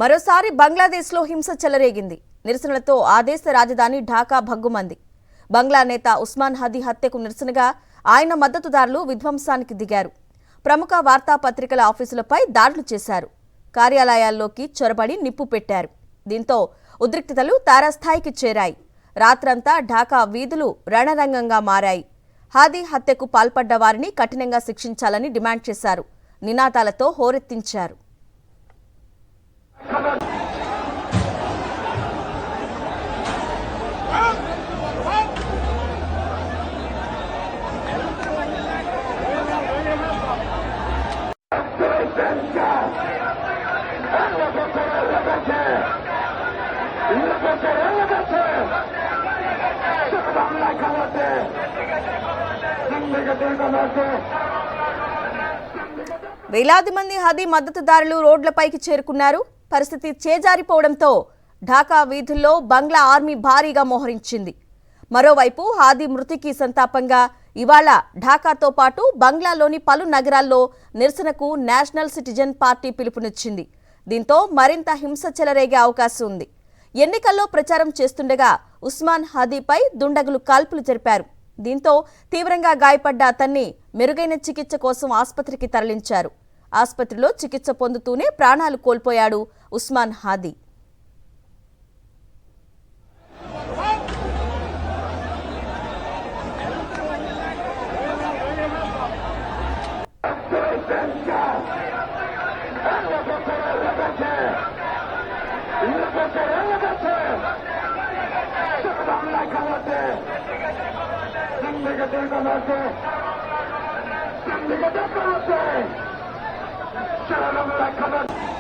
మరోసారి బంగ్లాదేశ్లో హింస చెలరేగింది. నిరసనలతో ఆ దేశ రాజధాని ఢాకా భగ్గుమంది. బంగ్లా నేత ఉస్మాన్ హదీ హత్యకు నిరసనగా ఆయన మద్దతుదారులు విధ్వంసానికి దిగారు. ప్రముఖ వార్తాపత్రికల ఆఫీసులపై దాడులు చేశారు. కార్యాలయాల్లోకి చొరబడి నిప్పు పెట్టారు. దీంతో ఉద్రిక్తతలు తారాస్థాయికి చేరాయి. రాత్రంతా ఢాకా వీధులు రణరంగంగా మారాయి. హాదీ హత్యకు పాల్పడ్డ వారిని కఠినంగా శిక్షించాలని డిమాండ్ చేశారు. నినాదాలతో హోరెత్తించారు. వేలాది మంది హదీ మద్దతుదారులు రోడ్లపైకి చేరుకున్నారు. పరిస్థితి చేజారిపోవడంతో ఢాకా వీధుల్లో బంగ్లా ఆర్మీ భారీగా మోహరించింది. మరోవైపు హాదీ మృతికి సంతాపంగా ఇవాళ ఢాకాతో పాటు బంగ్లాలోని పలు నగరాల్లో నిరసనకు నేషనల్ సిటిజన్ పార్టీ పిలుపునిచ్చింది. దీంతో మరింత హింస చెలరేగే అవకాశం ఉంది. ఎన్నికల్లో ప్రచారం చేస్తుండగా ఉస్మాన్ హదీపై దుండగులు కాల్పులు జరిపారు. దీంతో తీవ్రంగా గాయపడ్డ అతన్ని మెరుగైన చికిత్స కోసం ఆసుపత్రికి తరలించారు. ఆసుపత్రిలో చికిత్స పొందుతూనే ప్రాణాలు కోల్పోయాడు ఉస్మాన్ హదీ. Shut up,